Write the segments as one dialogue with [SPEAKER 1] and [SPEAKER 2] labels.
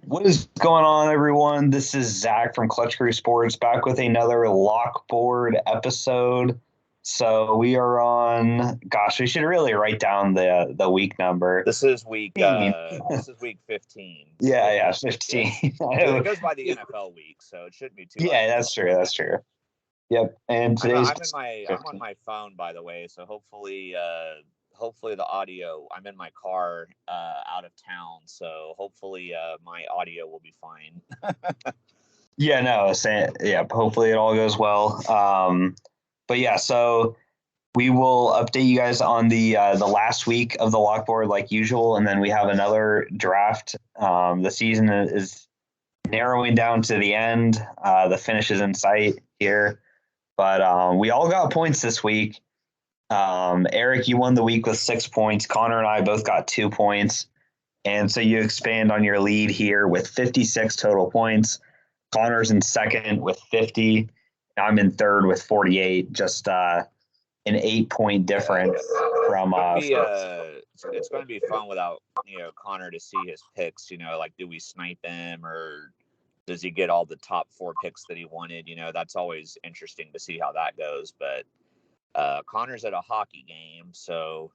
[SPEAKER 1] What is going on, everyone? This is Zach from Clutch Crew Sports back with another Lockboard episode. So we are on, gosh, we should really write down the week number.
[SPEAKER 2] This is week
[SPEAKER 1] 15.
[SPEAKER 2] this is week 15.
[SPEAKER 1] Yeah,
[SPEAKER 2] 15.
[SPEAKER 1] 15.
[SPEAKER 2] It goes by the NFL week, so it shouldn't be too hard.
[SPEAKER 1] Yeah, that's true. That's true. Yep. And today's
[SPEAKER 2] I'm on my phone, by the way, so hopefully the audio. I'm in my car out of town, so hopefully my audio will be fine.
[SPEAKER 1] Yeah, no, yeah, hopefully it all goes well. But yeah, so we will update you guys on the last week of the lockboard like usual, and then we have another draft. The season is narrowing down to the end. The finish is in sight here, but we all got points this week. Eric, you won the week with 6 points. Connor and I both got 2 points, and so you expand on your lead here with 56 total points. Connor's in second with 50. I'm in third with 48. Just an 8-point difference from.
[SPEAKER 2] It's going to be fun without Connor to see his picks. Like, do we snipe him or does he get all the top 4 picks that he wanted? That's always interesting to see how that goes. But Connor's at a hockey game, so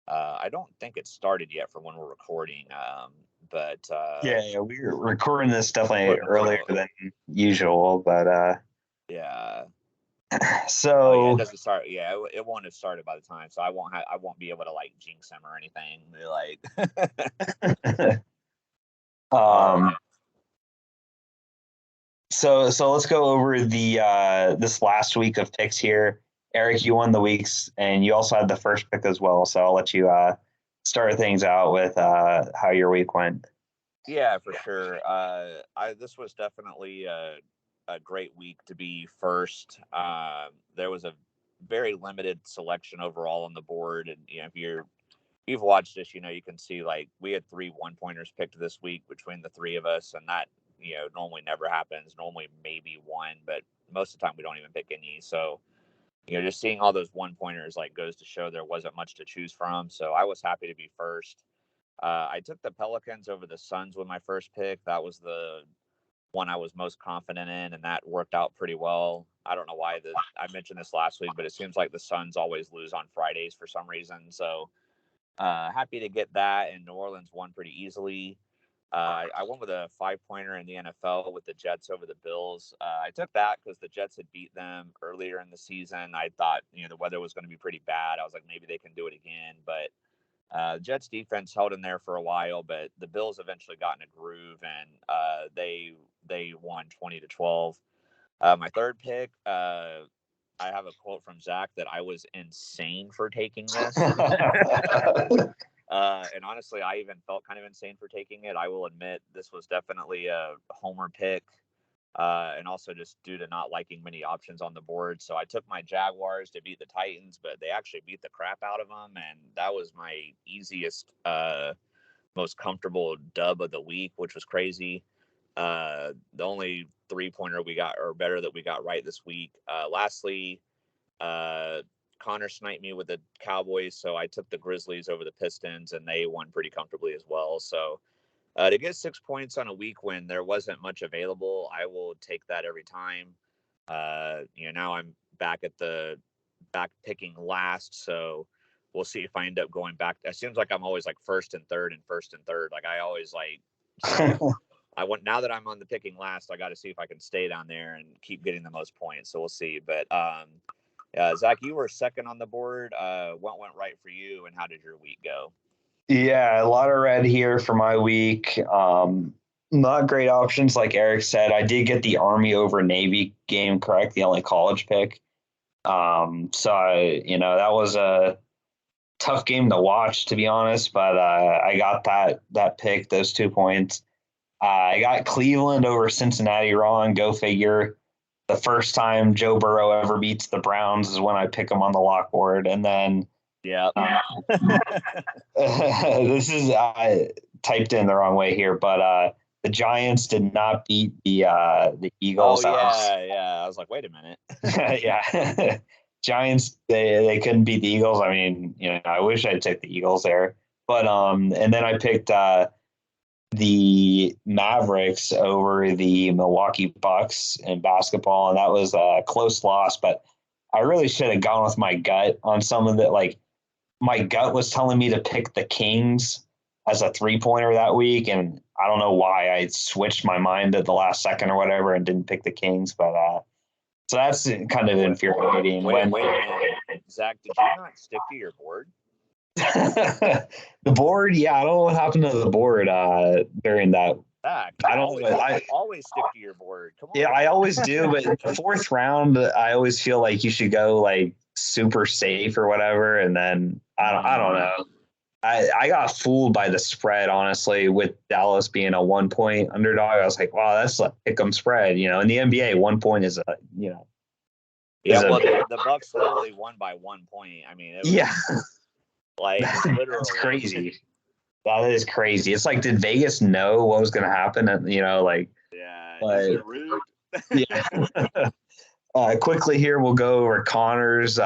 [SPEAKER 2] I don't think it started yet from when we're recording. But
[SPEAKER 1] yeah, we're recording this definitely earlier than usual, but
[SPEAKER 2] yeah.
[SPEAKER 1] So
[SPEAKER 2] it doesn't start. Yeah, it won't have started by the time, so I won't be able to like jinx him or anything.
[SPEAKER 1] So let's go over the this last week of picks here. Eric, you won the weeks, and you also had the first pick as well. So I'll let you start things out with how your week went.
[SPEAKER 2] Yeah, for sure. This was definitely a great week to be first. There was a very limited selection overall on the board, and if you've watched this, you can see like we had 3 1-pointers picked this week between the 3 of us, and that normally never happens. Normally maybe one, but most of the time we don't even pick any. So just seeing all those 1-pointers like goes to show there wasn't much to choose from. So I was happy to be first. I took the Pelicans over the Suns with my first pick. That was the one I was most confident in, and that worked out pretty well. I don't know why I mentioned this last week, but it seems like the Suns always lose on Fridays for some reason. So happy to get that, and New Orleans won pretty easily. I went with a 5-pointer in the NFL with the Jets over the Bills. I took that because the Jets had beat them earlier in the season. I thought the weather was going to be pretty bad. I was like, maybe they can do it again, but Jets defense held in there for a while, but the Bills eventually got in a groove, and they won 20-12. My third pick, I have a quote from Zach that I was insane for taking this. And honestly, I even felt kind of insane for taking it. I will admit this was definitely a homer pick, and also just due to not liking many options on the board. So I took my Jaguars to beat the Titans, but they actually beat the crap out of them, and that was my easiest, most comfortable dub of the week, which was crazy. The only 3-pointer we got or better that we got right this week. Lastly, Connor sniped me with the Cowboys, so I took the Grizzlies over the Pistons, and they won pretty comfortably as well. So to get 6 points on a week when there wasn't much available, I will take that every time. Now I'm back picking last, so we'll see if I end up going back. It seems like I'm always like first and third. Like I always like. So now that I'm on the picking last, I got to see if I can stay down there and keep getting the most points. So we'll see. But Zach, you were second on the board. What went right for you, and how did your week go?
[SPEAKER 1] Yeah, a lot of red here for my week. Not great options, like Eric said. I did get the Army over Navy game correct, the only college pick. That was a tough game to watch, to be honest. But I got that pick, those 2 points. I got Cleveland over Cincinnati wrong. Go figure. The first time Joe Burrow ever beats the Browns is when I pick them on the lock board, and then
[SPEAKER 2] yeah.
[SPEAKER 1] This is I typed in the wrong way here, but the Giants did not beat the Eagles.
[SPEAKER 2] Oh yeah. I was like, wait a minute.
[SPEAKER 1] Yeah, Giants they couldn't beat the Eagles. I mean, I wish I'd take the Eagles there, but and then I picked the Mavericks over the Milwaukee Bucks in basketball, and that was a close loss. But I really should have gone with my gut on some of it. Like my gut was telling me to pick the Kings as a 3-pointer that week, and I don't know why I switched my mind at the last second or whatever and didn't pick the Kings. But so that's kind of infuriating.
[SPEAKER 2] Wait a minute, Zach, did you not stick to your board?
[SPEAKER 1] The board, yeah, I don't know what happened to the board during that.
[SPEAKER 2] Zach,
[SPEAKER 1] I don't know.
[SPEAKER 2] I always stick to your board. Come on.
[SPEAKER 1] Yeah, I always do, but the fourth round, I always feel like you should go like super safe or whatever, and then I don't know. I got fooled by the spread, honestly, with Dallas being a 1-point underdog. I was like, wow, that's a pick 'em spread. You know, in the NBA, 1 point is a, you know.
[SPEAKER 2] Yeah, well, the Bucks literally won by 1 point. I mean, it was,
[SPEAKER 1] yeah,
[SPEAKER 2] like literally.
[SPEAKER 1] That's crazy. That is crazy. It's like, did Vegas know what was going to happen? And, you know, like,
[SPEAKER 2] yeah,
[SPEAKER 1] but,
[SPEAKER 2] rude.
[SPEAKER 1] yeah. Quickly here, we'll go over Connor's.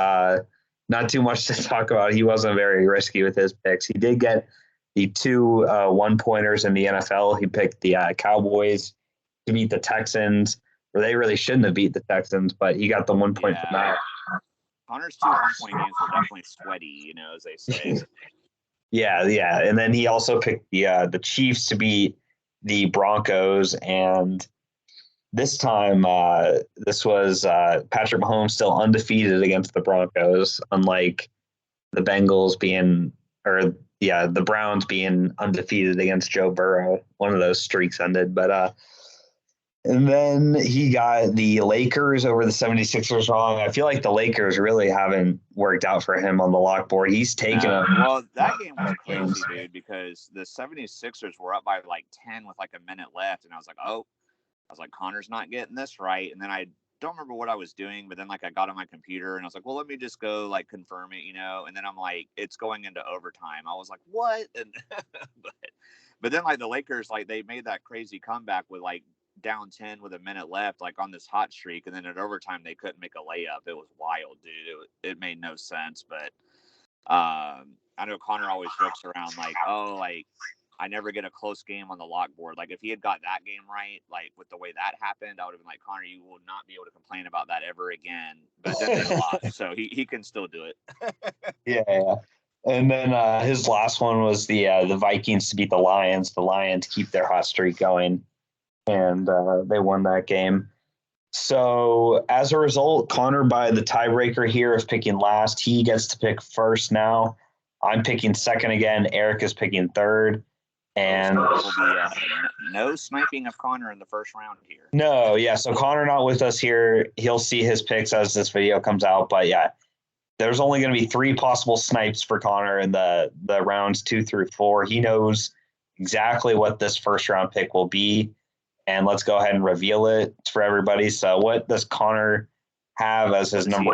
[SPEAKER 1] Not too much to talk about. He wasn't very risky with his picks. He did get the 2 1-pointers in the NFL. He picked the Cowboys to beat the Texans, or they really shouldn't have beat the Texans, but he got the 1 point from that.
[SPEAKER 2] Connor's 2 1-point games were definitely sweaty, you know, as they say.
[SPEAKER 1] Yeah. And then he also picked the Chiefs to beat the Broncos, and this time, this was Patrick Mahomes still undefeated against the Broncos, unlike the Bengals the Browns being undefeated against Joe Burrow. One of those streaks ended. But and then he got the Lakers over the 76ers wrong. I feel like the Lakers really haven't worked out for him on the lock board. He's taken
[SPEAKER 2] well, that game was crazy, dude, because the 76ers were up by like 10 with like a minute left, and I was like, Connor's not getting this right. And then I don't remember what I was doing, but then like I got on my computer and I was like, well, let me just go like confirm it, you know? And then I'm like, it's going into overtime. I was like, what? And but then like the Lakers, like they made that crazy comeback with like down 10 with a minute left, like on this hot streak. And then at overtime, they couldn't make a layup. It was wild, dude. It made no sense. But I know Connor always jokes around like, oh, like, I never get a close game on the lock board. Like if he had got that game right, like with the way that happened, I would have been like, Connor, you will not be able to complain about that ever again. But then they lost, so he can still do it.
[SPEAKER 1] Yeah. And then his last one was the Vikings to beat the Lions. The Lions keep their hot streak going, and they won that game. So as a result, Connor, by the tiebreaker here of picking last, he gets to pick first now. I'm picking second again. Eric is picking third. And
[SPEAKER 2] there will be no sniping of Connor in the first round here.
[SPEAKER 1] No, yeah. So Connor not with us here. He'll see his picks as this video comes out. But yeah, there's only going to be 3 possible snipes for Connor in the rounds 2 through 4. He knows exactly what this first round pick will be. And let's go ahead and reveal it for everybody. So what does Connor have as his number?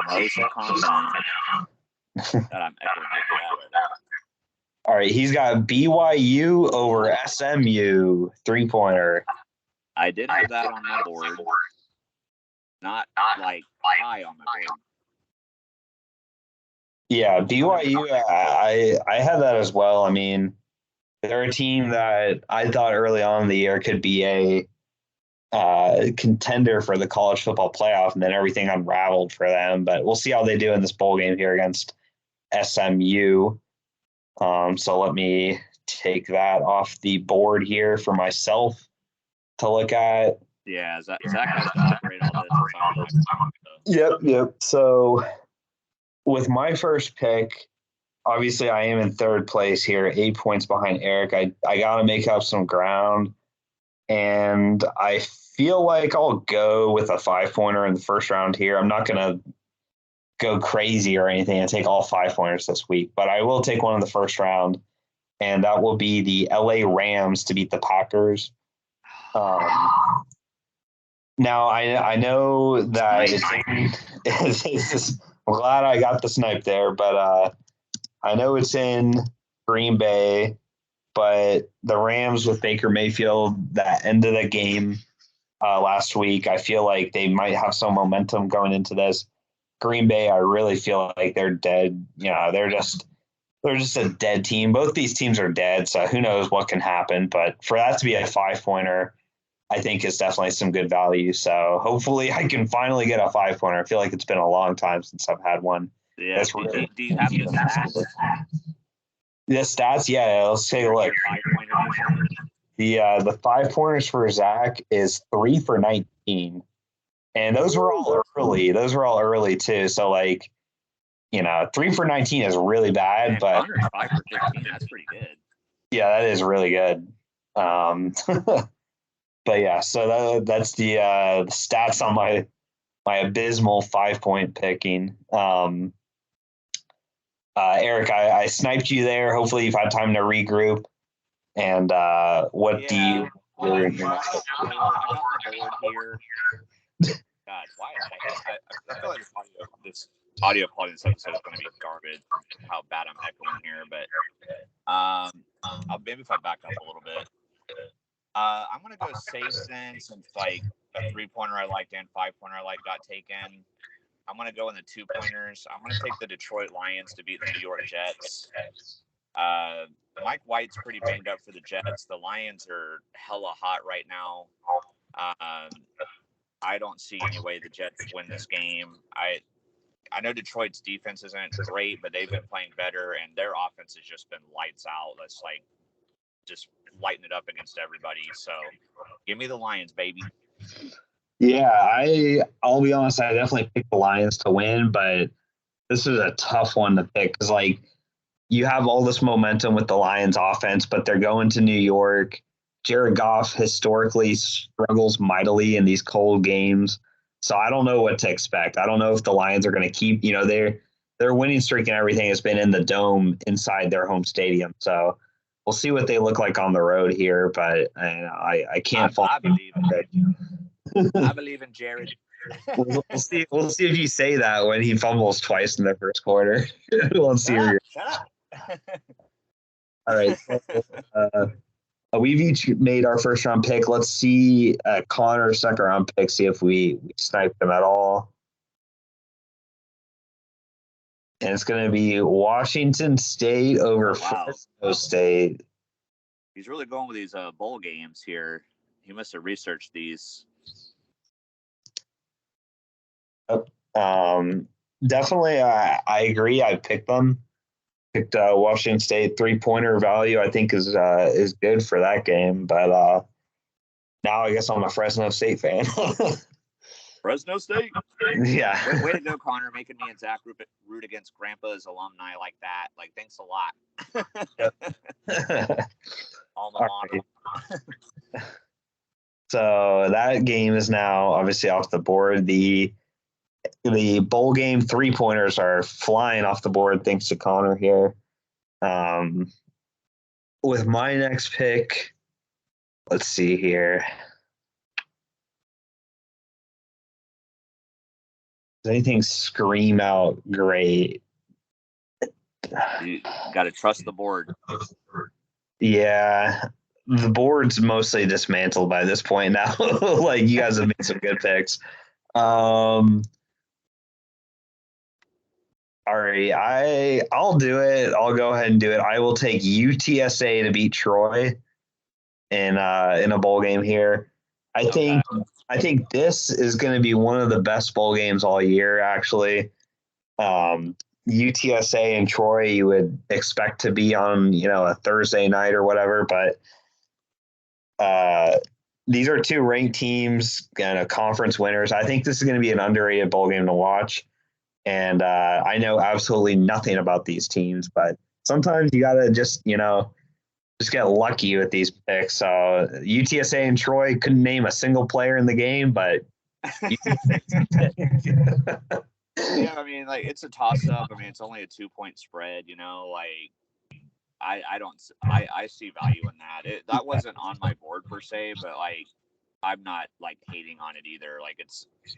[SPEAKER 1] All right, he's got BYU over SMU 3-pointer.
[SPEAKER 2] I did have that on my board. Not like high on my board.
[SPEAKER 1] Yeah, BYU, I had that as well. I mean, they're a team that I thought early on in the year could be a contender for the college football playoff, and then everything unraveled for them. But we'll see how they do in this bowl game here against SMU. So let me take that off the board here for myself to look at.
[SPEAKER 2] Yeah, Zach has to operate all this.
[SPEAKER 1] Yep. So with my first pick, obviously I am in third place here, 8 points behind Eric. I got to make up some ground, and I feel like I'll go with a 5-pointer in the first round here. I'm not going to go crazy or anything and take all 5-pointers this week, but I will take one in the first round, and that will be the LA Rams to beat the Packers. Now I know that I'm glad I got the snipe there, but I know it's in Green Bay, but the Rams with Baker Mayfield, that end of the game last week, I feel like they might have some momentum going into this. Green Bay, I really feel like they're dead. You know, they're just a dead team. Both these teams are dead, so who knows what can happen. But for that to be a 5-pointer, I think is definitely some good value. So hopefully I can finally get a 5-pointer. I feel like it's been a long time since I've had one.
[SPEAKER 2] Yeah. Do you have the stats?
[SPEAKER 1] The stats, yeah. Let's take a look. The 5-pointers for Zach is 3 for 19, and those were all early. Those were all early too. So 3 for 19 is really bad,
[SPEAKER 2] Man,
[SPEAKER 1] but
[SPEAKER 2] Connor's 5 for 15. That's pretty good.
[SPEAKER 1] Yeah, that is really good. But yeah, so that's the stats on my abysmal 5-point picking. Eric, I sniped you there. Hopefully, you've had time to regroup. And what do you?
[SPEAKER 2] I got the board here. God, why? I feel like this audio quality in this episode is going to be garbage. How bad I'm echoing here, but maybe if I back up a little bit. I'm going to go safe since like a 3-pointer I liked and 5-pointer I liked got taken. I'm going to go in the 2-pointers. I'm going to take the Detroit Lions to beat the New York Jets. Mike White's pretty banged up for the Jets. The Lions are hella hot right now. I don't see any way the Jets win this game. I know Detroit's defense isn't great, but they've been playing better, and their offense has just been lights out. That's like just lighting it up against everybody. So give me the Lions, baby.
[SPEAKER 1] Yeah, I'll be honest, I definitely picked the Lions to win, but this is a tough one to pick because you have all this momentum with the Lions offense, but they're going to New York. Jared Goff historically struggles mightily in these cold games. So I don't know what to expect. I don't know if the Lions are going to keep, their winning streak and everything has been in the dome inside their home stadium. So we'll see what they look like on the road here, but I can't fall.
[SPEAKER 2] I believe in Jared.
[SPEAKER 1] We'll see if you say that when he fumbles twice in the first quarter. We'll see.
[SPEAKER 2] Shut up.
[SPEAKER 1] All right. We've each made our first round pick. Let's see Connor's second round pick, see if we sniped him at all. And it's going to be Washington State over Fresno State.
[SPEAKER 2] He's really going with these bowl games here. He must have researched these.
[SPEAKER 1] Definitely, I agree. I picked them. Picked Washington State 3-pointer value. I think is good for that game. But now I guess I'm a Fresno State fan.
[SPEAKER 2] Fresno State.
[SPEAKER 1] Yeah.
[SPEAKER 2] Way to go, Connor, making me and Zach root against Grandpa's alumni like that. Like, thanks a lot. Alma mater.
[SPEAKER 1] So that game is now obviously off the board. The bowl game 3-pointers are flying off the board thanks to Connor here. With my next pick, let's see here. Does anything scream out great?
[SPEAKER 2] You got to trust the board.
[SPEAKER 1] Yeah. The board's mostly dismantled by this point now. You guys have made some good picks. All right, I'll do it. I'll go ahead and do it. I will take UTSA to beat Troy in a bowl game here. I think this is going to be one of the best bowl games all year. Actually, UTSA and Troy you would expect to be on a Thursday night or whatever, but these are two ranked teams and conference winners. I think this is going to be an underrated bowl game to watch. And I know absolutely nothing about these teams, but sometimes you got to just get lucky with these picks. So UTSA and Troy couldn't name a single player in the game, but
[SPEAKER 2] yeah, I mean, it's a toss-up. I mean, it's only a 2-point spread, I see value in that. That wasn't on my board per se, but I'm not hating on it either.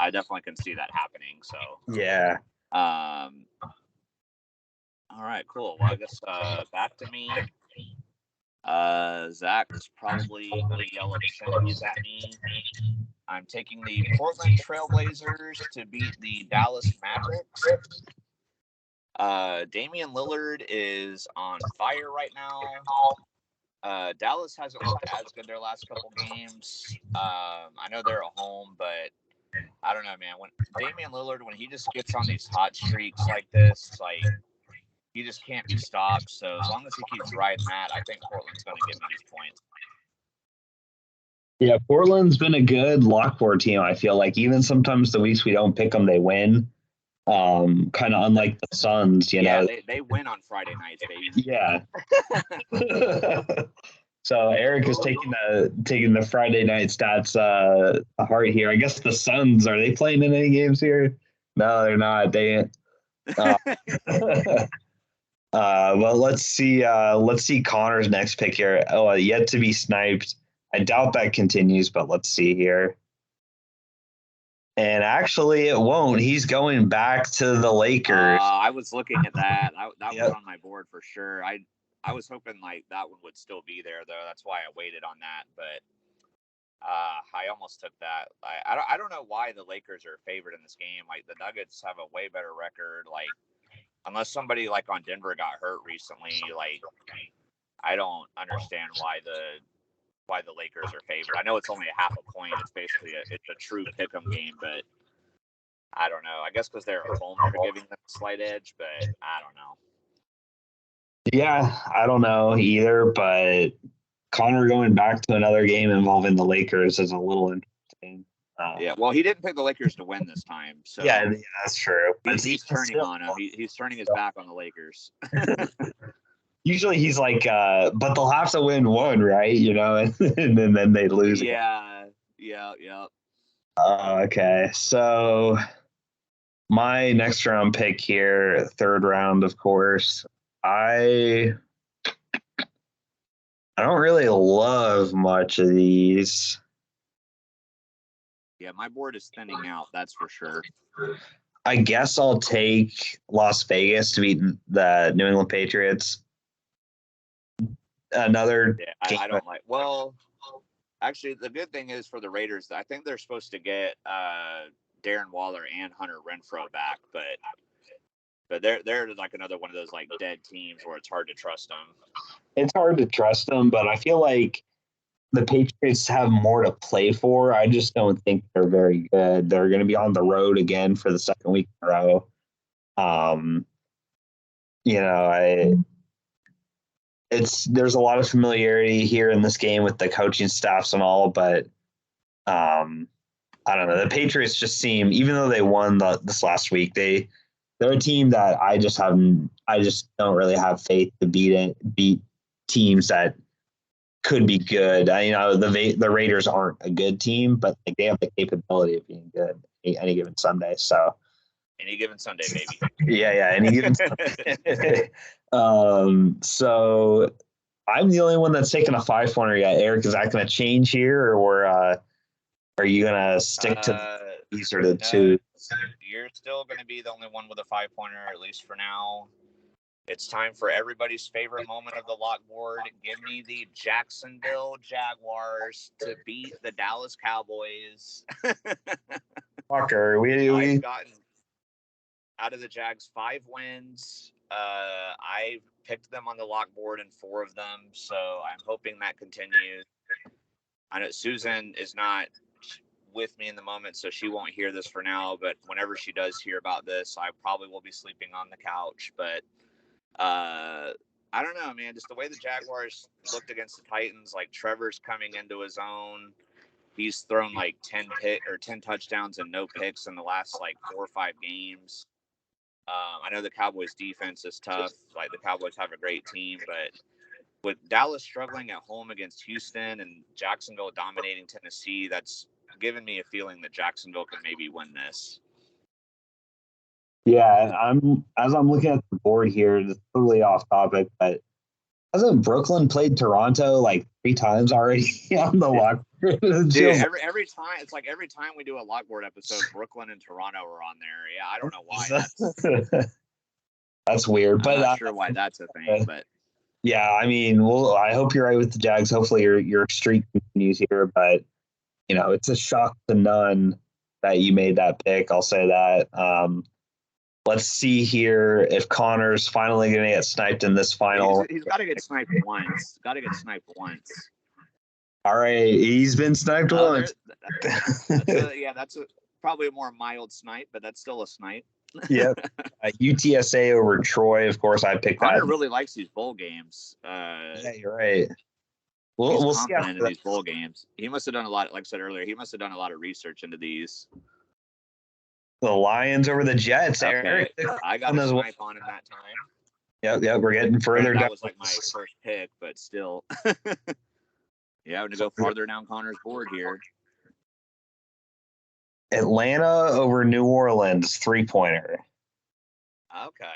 [SPEAKER 2] I definitely can see that happening. So
[SPEAKER 1] yeah.
[SPEAKER 2] All right, cool. Well, I guess back to me. Zach's probably going to yell obscenities at me. I'm taking the Portland Trailblazers to beat the Dallas Mavericks. Damian Lillard is on fire right now. Dallas hasn't looked as good their last couple games. I know they're at home, but I don't know, man. When Damian Lillard, when he just gets on these hot streaks like this, like he just can't be stopped. So as long as he keeps riding that, I think Portland's going to give me these points.
[SPEAKER 1] Yeah, Portland's been a good lockboard team. I feel like even sometimes the weeks we don't pick them, they win. Kind of unlike the Suns, you know.
[SPEAKER 2] They win on Friday nights, baby.
[SPEAKER 1] Yeah. So Eric is taking the Friday night stats heart here. I guess the Suns, are they playing in any games here? No, they're not. They well, let's see Connor's next pick here. Oh, yet to be sniped. I doubt that continues, but let's see here. And actually, it won't. He's going back to the Lakers.
[SPEAKER 2] I was looking at that. That was on my board for sure. I was hoping like that one would still be there though. That's why I waited on that. But I almost took that. I don't know why the Lakers are favored in this game. Like the Nuggets have a way better record. Like unless somebody like on Denver got hurt recently, like I don't understand why the Lakers are favored. I know it's only a half a point. It's basically it's a true pick'em game, but I don't know. I guess because they're at home, they're giving them a slight edge, but I don't know.
[SPEAKER 1] Yeah, I don't know either, but Connor going back to another game involving the Lakers is a little interesting.
[SPEAKER 2] Yeah, well, he didn't pick the Lakers to win this time, so
[SPEAKER 1] yeah, that's true.
[SPEAKER 2] He's turning on him. He's turning his back on the Lakers.
[SPEAKER 1] Usually he's like, but they'll have to win one, right? You know, and then they lose.
[SPEAKER 2] Yeah.
[SPEAKER 1] Okay, so my next round pick here, third round, of course. I don't really love much of these.
[SPEAKER 2] Yeah, my board is thinning out, that's for sure.
[SPEAKER 1] I guess I'll take Las Vegas to beat the New England Patriots. Another
[SPEAKER 2] game. I don't like. Well, actually, the good thing is for the Raiders, I think they're supposed to get Darren Waller and Hunter Renfrow back, but they're like another one of those like dead teams where it's hard to trust them.
[SPEAKER 1] It's hard to trust them, but I feel like the Patriots have more to play for. I just don't think they're very good. They're going to be on the road again for the second week in a row. You know, there's a lot of familiarity here in this game with the coaching staffs and all, but I don't know. The Patriots just seem, even though they won this last week, they're a team that I just don't really have faith to beat teams that could be good. You know, the Raiders aren't a good team, but like, they have the capability of being good any given Sunday. So
[SPEAKER 2] any given Sunday, baby.
[SPEAKER 1] Yeah, any given Sunday. So I'm the only one that's taken a 5-pointer yet. Eric, is that going to change here, or are you going to stick to these or the two?
[SPEAKER 2] You're still going to be the only one with a 5-pointer, at least for now. It's time for everybody's favorite moment of the lock board. Give me the Jacksonville Jaguars to beat the Dallas Cowboys.
[SPEAKER 1] Walker,
[SPEAKER 2] I've gotten out of the Jags 5 wins. I've picked them on the lock board in 4 of them, so I'm hoping that continues. I know Susan is not with me in the moment, so she won't hear this for now, but whenever she does hear about this, I probably will be sleeping on the couch. But I don't know, man, just the way the Jaguars looked against the Titans, like Trevor's coming into his own. He's thrown like 10 touchdowns and no picks in the last like 4 or 5 games. I know the Cowboys defense is tough. Like the Cowboys have a great team, but with Dallas struggling at home against Houston and Jacksonville dominating Tennessee, that's given me a feeling that Jacksonville can maybe win this.
[SPEAKER 1] Yeah, as I'm looking at the board here, it's totally off topic, but hasn't Brooklyn played Toronto like 3 times already on the lock?
[SPEAKER 2] Dude, every time it's like every time we do a lockboard episode, Brooklyn and Toronto are on there. Yeah, I don't know why.
[SPEAKER 1] That's weird, but
[SPEAKER 2] I'm not sure why that's a thing. But
[SPEAKER 1] yeah, I mean, I hope you're right with the Jags. Hopefully, your streak continues here. But you know, it's a shock to none that you made that pick. I'll say that. let's see here if Connor's finally going to get sniped in this final.
[SPEAKER 2] He's got to get sniped once.
[SPEAKER 1] All right, he's been sniped once.
[SPEAKER 2] That's probably a more mild snipe, but that's still a snipe.
[SPEAKER 1] Yep. UTSA over Troy. Of course, I picked
[SPEAKER 2] Connor
[SPEAKER 1] that.
[SPEAKER 2] really likes these bowl games.
[SPEAKER 1] Yeah, you're right. We'll see
[SPEAKER 2] in these bowl games. He must have done a lot. Like I said earlier, he must have done a lot of research into these.
[SPEAKER 1] The Lions over the Jets.
[SPEAKER 2] Okay.
[SPEAKER 1] Eric,
[SPEAKER 2] I got a snipe on him that time.
[SPEAKER 1] Yep. We're getting further down.
[SPEAKER 2] That was like my first pick, but still. Yeah, I'm going to go farther down Connor's board here.
[SPEAKER 1] Atlanta over New Orleans, 3-pointer.
[SPEAKER 2] Okay.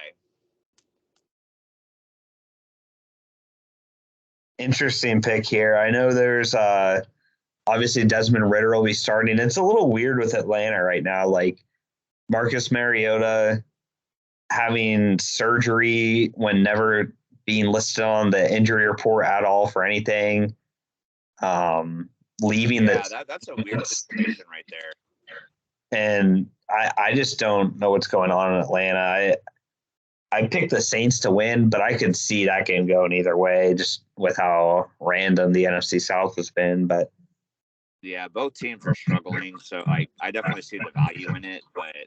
[SPEAKER 1] Interesting pick here. I know there's obviously Desmond Ridder will be starting. It's a little weird with Atlanta right now. Like Marcus Mariota having surgery when never being listed on the injury report at all for anything. Leaving
[SPEAKER 2] that's a weird situation right there.
[SPEAKER 1] And I just don't know what's going on in Atlanta. I picked the Saints to win, but I could see that game going either way, just with how random the NFC South has been. But
[SPEAKER 2] yeah, both teams are struggling, so I definitely see the value in it. But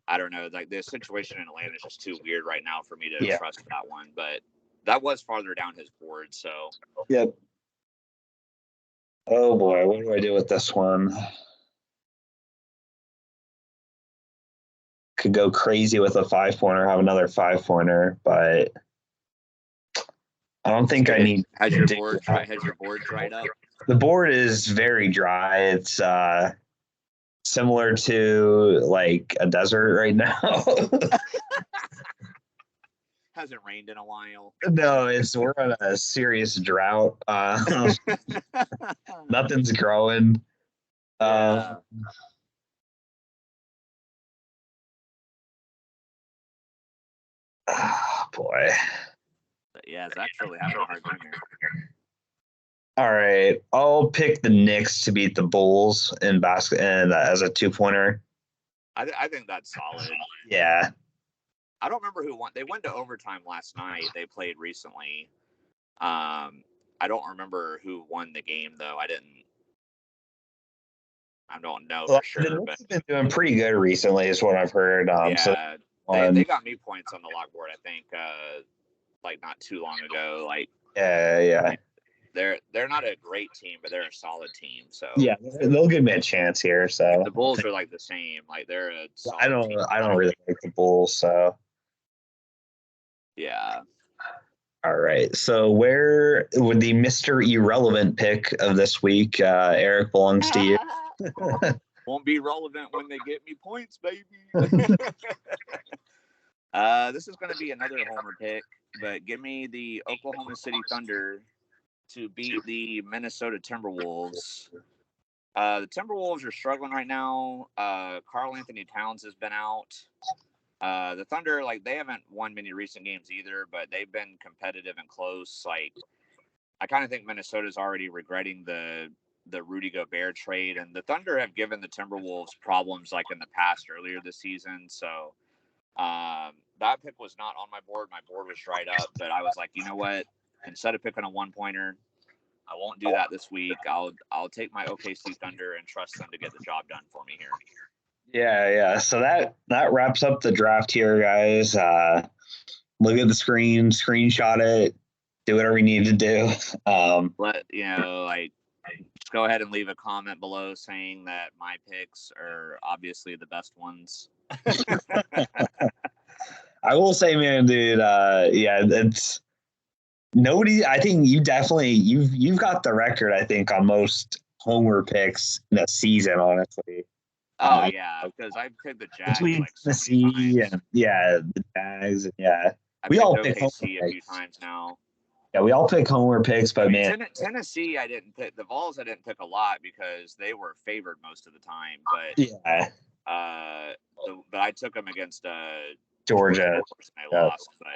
[SPEAKER 2] I don't know, like the situation in Atlanta is just too weird right now for me to trust that one. But that was farther down his board, so
[SPEAKER 1] yep. Oh boy, what do I do with this one? Could go crazy with a 5-pointer, have another 5-pointer, but I don't think I need.
[SPEAKER 2] Has your board dried up?
[SPEAKER 1] The board is very dry. It's similar to like a desert right now.
[SPEAKER 2] Hasn't rained in a while.
[SPEAKER 1] No, we're on a serious drought. Nothing's growing.
[SPEAKER 2] Yeah.
[SPEAKER 1] Oh, boy.
[SPEAKER 2] Yeah, Zach's really having a hard time here.
[SPEAKER 1] All right, I'll pick the Knicks to beat the Bulls in basket and as a 2-pointer.
[SPEAKER 2] I think that's solid.
[SPEAKER 1] Yeah.
[SPEAKER 2] I don't remember who won. They went to overtime last night. They played recently. I don't remember who won the game though. I don't know for sure.
[SPEAKER 1] The Knicks have been doing pretty good recently, is what I've heard.
[SPEAKER 2] They got me points on the lock board. I think like not too long ago. Like
[SPEAKER 1] yeah.
[SPEAKER 2] They're not a great team, but they're a solid team. So
[SPEAKER 1] yeah, they'll give me a chance here. So
[SPEAKER 2] the Bulls are like the same. Like they're a solid team.
[SPEAKER 1] I don't really like the Bulls. So
[SPEAKER 2] yeah.
[SPEAKER 1] All right. So where would the Mr. Irrelevant pick of this week, Eric, belongs to you?
[SPEAKER 2] Won't be relevant when they get me points, baby. This is going to be another homer pick, but give me the Oklahoma City Thunder to beat the Minnesota Timberwolves. The Timberwolves are struggling right now. Karl Anthony Towns has been out. The Thunder, like, they haven't won many recent games either, but they've been competitive and close. Like, I kind of think Minnesota's already regretting the Rudy Gobert trade, and the Thunder have given the Timberwolves problems like in the past earlier this season. So that pick was not on my board. My board was dried up, but I was like, you know what? Instead of picking a 1-pointer, I won't do that this week. I'll take my OKC Thunder and trust them to get the job done for me here.
[SPEAKER 1] Yeah. So that wraps up the draft here, guys. Look at the screen, screenshot it, do whatever you need to do.
[SPEAKER 2] Just go ahead and leave a comment below saying that my picks are obviously the best ones.
[SPEAKER 1] I will say, man, dude, it's nobody. I think you've got the record, I think, on most homer picks in a season, honestly.
[SPEAKER 2] Oh yeah, because I picked the Jags like so many times.
[SPEAKER 1] The Jags,
[SPEAKER 2] we all picked OKC a few times now.
[SPEAKER 1] Yeah, we all pick homer picks, but man,
[SPEAKER 2] Tennessee, I didn't pick. The Vols, I didn't pick a lot because they were favored most of the time. But but I took them against
[SPEAKER 1] Georgia,
[SPEAKER 2] and they lost. But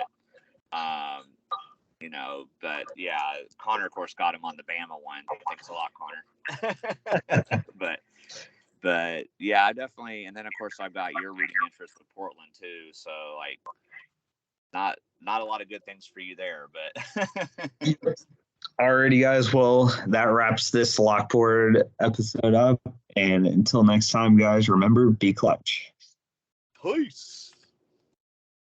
[SPEAKER 2] Connor, of course, got him on the Bama one. Thanks a lot, Connor. But But yeah, I definitely. And then of course I've got your rooting interest with Portland too. So like, not a lot of good things for you there, but.
[SPEAKER 1] Alrighty, guys. Well, that wraps this Lockboard episode up. And until next time, guys, remember, be clutch.
[SPEAKER 2] Peace.